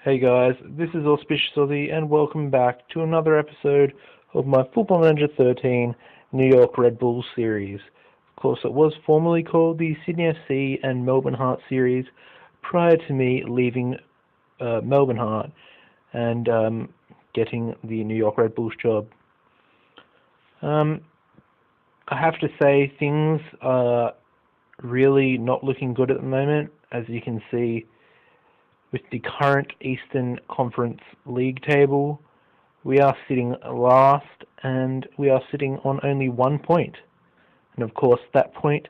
Hey guys, this is AuspiciousAussie and welcome back to another episode of my Football Manager 13 New York Red Bulls series. Of course, it was formerly called the Sydney FC and Melbourne Heart series prior to me leaving Melbourne Heart and getting the New York Red Bulls job. I have to say things are really not looking good at the moment, as you can see. With the current Eastern Conference League table, we are sitting last and we are sitting on only 1 point. And of course, that point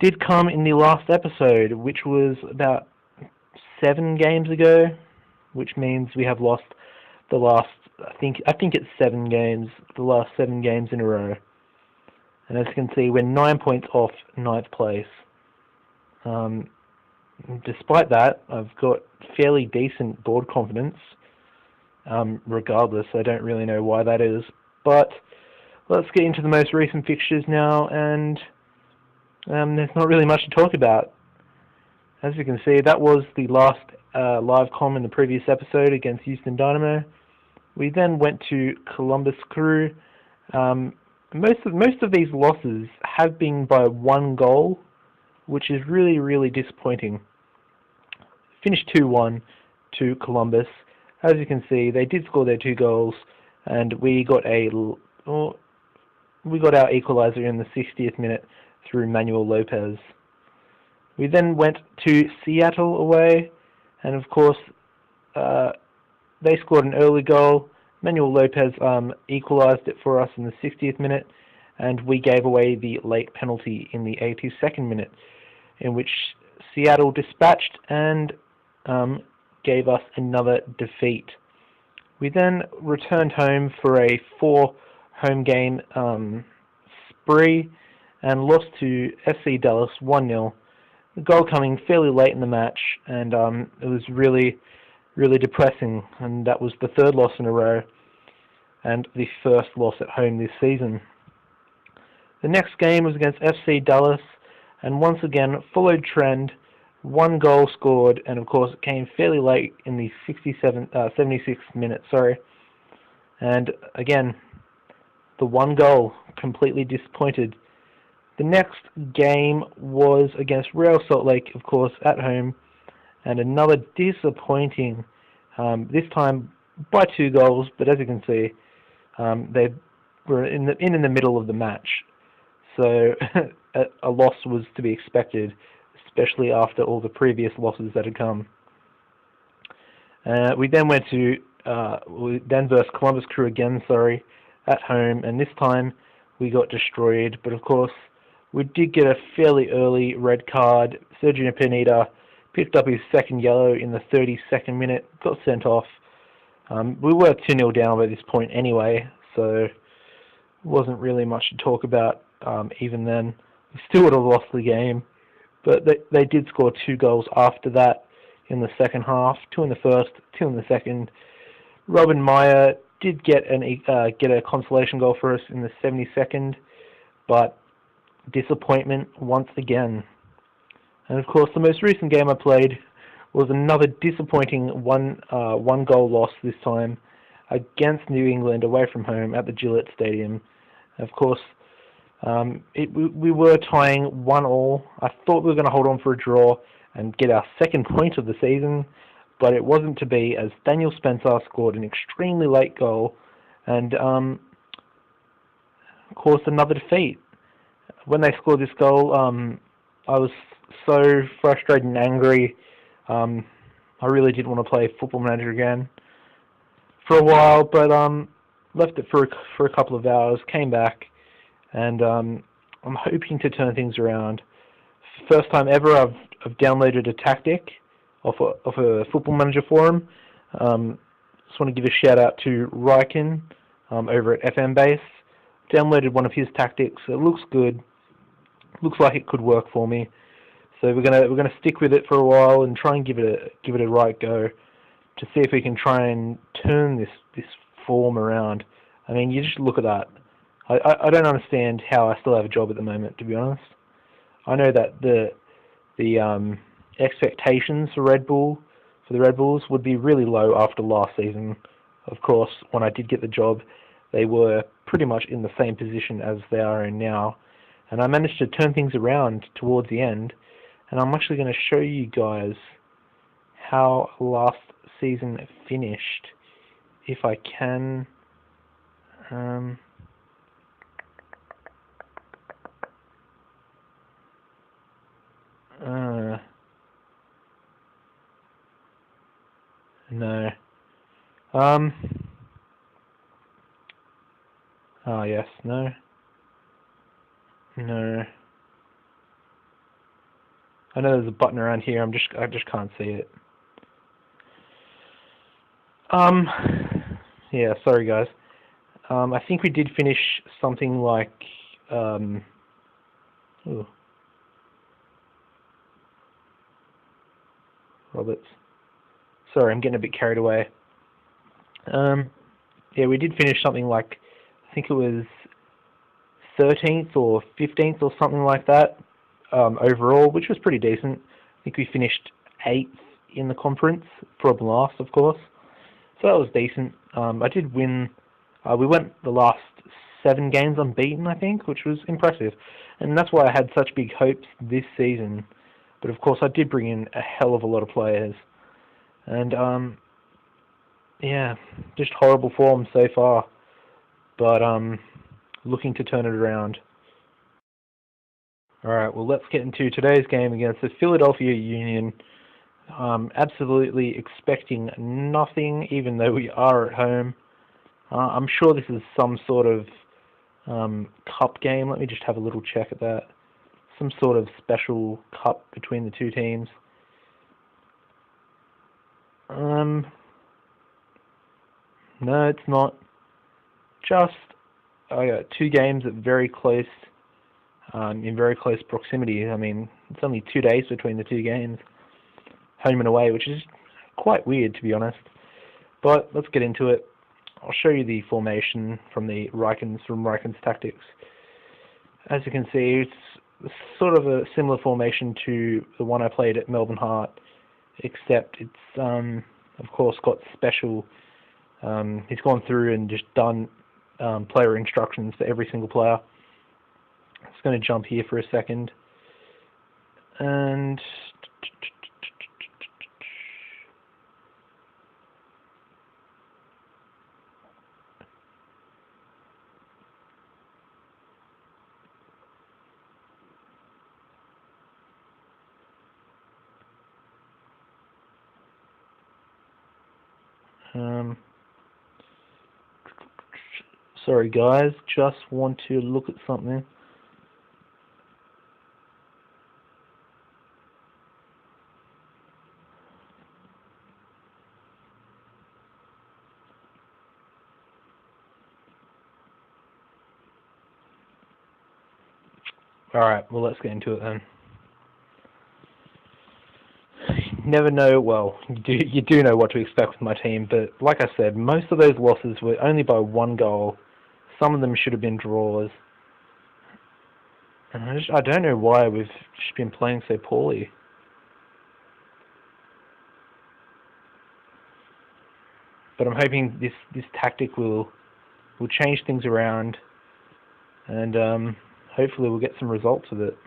did come in the last episode, which was about 7 games ago, which means we have lost the last, I think it's 7 games, the last 7 games in a row. And as you can see, we're 9 points off ninth place. Despite that, I've got fairly decent board confidence. Regardless, I don't really know why that is. But let's get into the most recent fixtures now, and there's not really much to talk about. As you can see, that was the last live comm in the previous episode against Houston Dynamo. We then went to Columbus Crew. Most of these losses have been by 1 goal, which is really, really disappointing. Finished 2-1 to Columbus. As you can see, they did score their 2 goals, and we got our equaliser in the 60th minute through Manuel Lopez. We then went to Seattle away, and of course, they scored an early goal. Manuel Lopez equalised it for us in the 60th minute, and we gave away the late penalty in the 82nd minute, in which Seattle dispatched and gave us another defeat. We then returned home for a 4 home game spree and lost to FC Dallas 1-0. The goal coming fairly late in the match, and it was really, really depressing, and that was the 3rd loss in a row and the 1st loss at home this season. The next game was against FC Dallas, and once again followed trend. 1 goal scored, and of course it came fairly late in the 76th minute. And again, the 1 goal, completely disappointed. The next game was against Real Salt Lake, of course, at home, and another disappointing. This time by 2 goals, but as you can see, they were in the middle of the match, so a loss was to be expected, especially after all the previous losses that had come. We then went to versus Columbus Crew again, at home, and this time we got destroyed. But of course, we did get a fairly early red card. Sergio Pineda picked up his 2nd yellow in the 32nd minute, got sent off. We were 2-0 down by this point anyway, so it wasn't really much to talk about even then. We still would have lost the game. But they did score 2 goals after that in the second half, 2 in the first, 2 in the second. Robin Meyer did get a consolation goal for us in the 72nd, but disappointment once again. And of course, the most recent game I played was another disappointing one goal loss this time against New England away from home at the Gillette Stadium. Of course, we were tying 1-1. I thought we were going to hold on for a draw and get our 2nd point of the season, but it wasn't to be, as Daniel Spencer scored an extremely late goal and caused another defeat. When they scored this goal, I was so frustrated and angry. I really didn't want to play Football Manager again for a while, but left it for a couple of hours, came back, and I'm hoping to turn things around. First time ever I've downloaded a tactic off a Football Manager forum. Just want to give a shout out to Ryken over at FM Base. Downloaded one of his tactics. It looks good. Looks like it could work for me. So we're gonna stick with it for a while and try and give it a right go to see if we can try and turn this form around. I mean, you just look at that. I don't understand how I still have a job at the moment, to be honest. I know that the expectations for Red Bull for the Red Bulls would be really low after last season. Of course, when I did get the job, they were pretty much in the same position as they are in now, and I managed to turn things around towards the end, and I'm actually going to show you guys how last season finished, if I can. No. Oh yes, no. No. I know there's a button around here, I just can't see it. Yeah, sorry guys. I think we did finish something like, ooh. Roberts. Sorry, I'm getting a bit carried away. Yeah, we did finish something like, I think it was 13th or 15th or something like that, overall, which was pretty decent. I think we finished 8th in the conference, from last, of course. So that was decent. I did win. We went the last 7 games unbeaten, I think, which was impressive. And that's why I had such big hopes this season. But of course, I did bring in a hell of a lot of players. And, yeah, just horrible form so far. But, looking to turn it around. Alright, well, let's get into today's game against the Philadelphia Union. Absolutely expecting nothing, even though we are at home. I'm sure this is some sort of cup game. Let me just have a little check at that. Some sort of special cup between the two teams. No, it's not. Just I got 2 games at very close, in very close proximity. I mean, it's only 2 days between the 2 games, home and away, which is quite weird, to be honest. But let's get into it. I'll show you the formation from Reichen's tactics. As you can see, it's sort of a similar formation to the one I played at Melbourne Heart, except it's of course got special. He's gone through and just done player instructions for every single player. I'm just going to jump here for a second, and sorry guys, just want to look at something. Alright, well, let's get into it then. Never know, well, you do know what to expect with my team, but like I said, most of those losses were only by 1 goal. Some of them should have been draws. And I don't know why we've just been playing so poorly. But I'm hoping this tactic will change things around, and hopefully we'll get some results with it.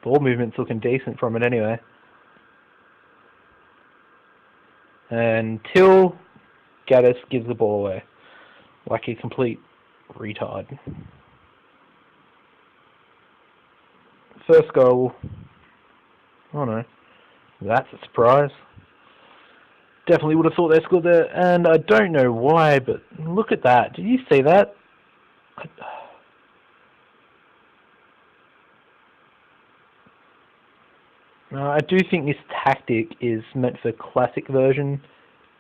Ball movement's looking decent from it anyway. Until Gaddis gives the ball away, like a complete retard. First goal. Oh no, that's a surprise. Definitely would have thought they scored there, and I don't know why, but look at that. Did you see that? I do think this tactic is meant for classic version,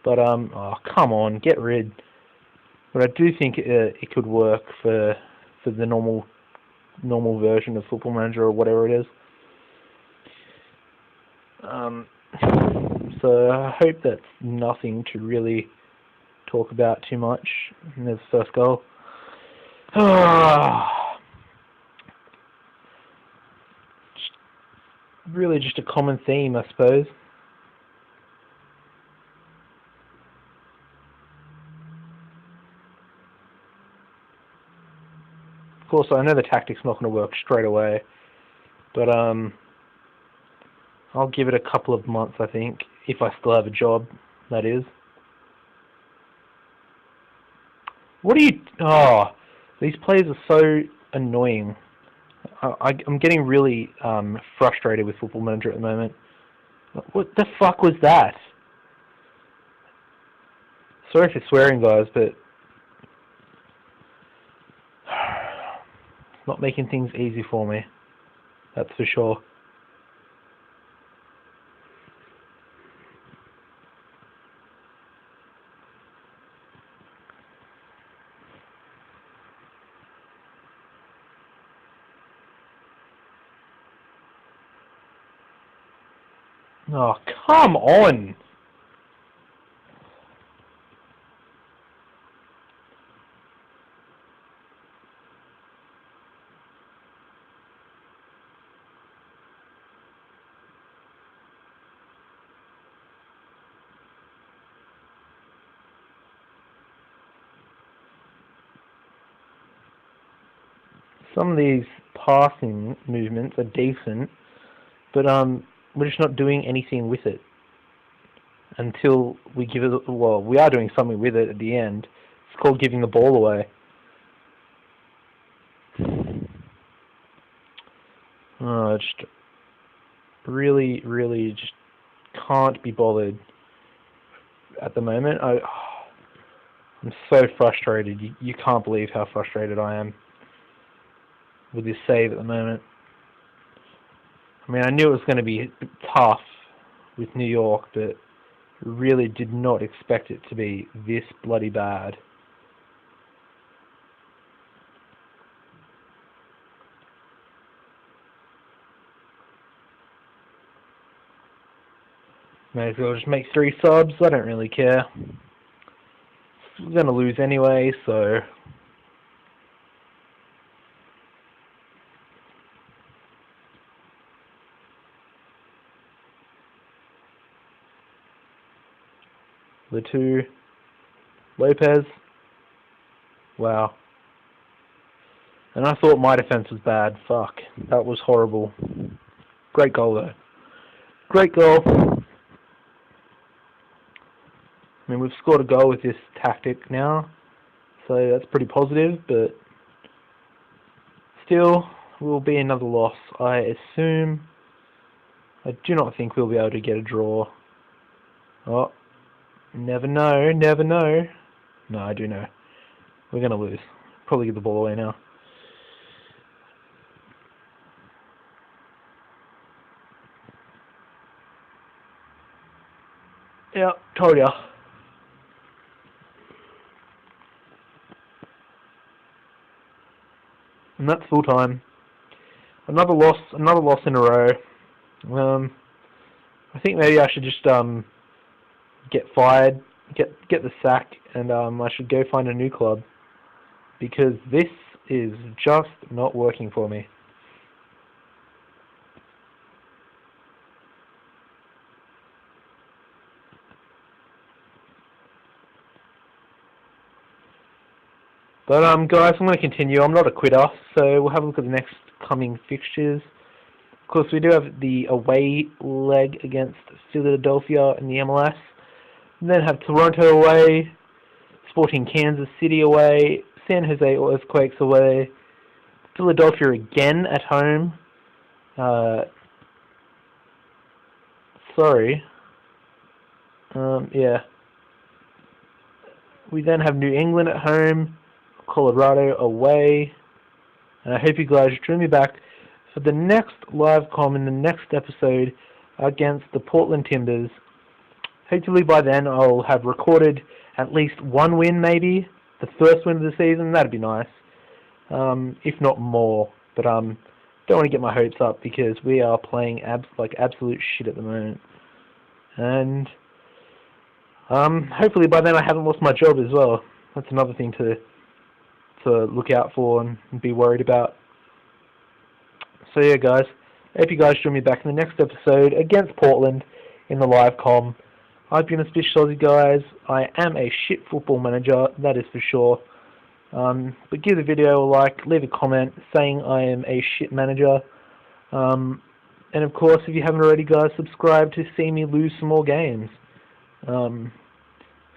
but oh come on, get rid. But I do think it could work for the normal version of Football Manager or whatever it is. So so I hope that's nothing to really talk about too much. And there's the first goal. Really just a common theme, I suppose. Of course, I know the tactic's not going to work straight away, but I'll give it a couple of months, I think, if I still have a job, that is. What are you... Oh, these players are so annoying. I'm getting really frustrated with Football Manager at the moment. What the fuck was that? Sorry for swearing, guys, but... not making things easy for me. That's for sure. Oh, come on! Some of these passing movements are decent, but we're just not doing anything with it until we give it. Well, we are doing something with it at the end. It's called giving the ball away. Just really, really just can't be bothered at the moment. I'm so frustrated. You can't believe how frustrated I am with this save at the moment. I mean, I knew it was going to be tough with New York, but really did not expect it to be this bloody bad. May as well just make 3 subs. I don't really care. We're going to lose anyway, so... The 2. Lopez. Wow. And I thought my defense was bad. Fuck. That was horrible. Great goal, though. Great goal. I mean, we've scored a goal with this tactic now, so that's pretty positive, but still, will be another loss, I assume. I do not think we'll be able to get a draw. Oh, never know, never know. No, I do know. We're going to lose. Probably give the ball away now. Yeah, told ya. And that's full time. Another loss in a row. I think maybe I should just get fired, get the sack, and I should go find a new club, because this is just not working for me. But guys, I'm going to continue. I'm not a quitter, so we'll have a look at the next coming fixtures. Of course, we do have the away leg against Philadelphia in the MLS. And then have Toronto away, Sporting Kansas City away, San Jose Earthquakes away, Philadelphia again at home. Sorry. Yeah. We then have New England at home, Colorado away, and I hope you guys join me back for the next live comm in the next episode against the Portland Timbers. Hopefully by then I'll have recorded at least 1 win, maybe the first win of the season. That'd be nice, if not more. But don't want to get my hopes up, because we are playing like absolute shit at the moment, and hopefully by then I haven't lost my job as well. That's another thing to look out for and be worried about. So yeah, guys, I hope you guys join me back in the next episode against Portland in the live comm. I've been Auspicious Aussie, guys. I am a shit football manager, that is for sure. But give the video a like, leave a comment saying I am a shit manager. And of course, if you haven't already, guys, subscribe to see me lose some more games. Of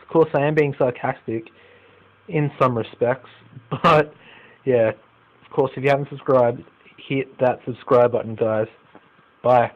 course, I am being sarcastic in some respects, but yeah, of course, if you haven't subscribed, hit that subscribe button, guys. Bye.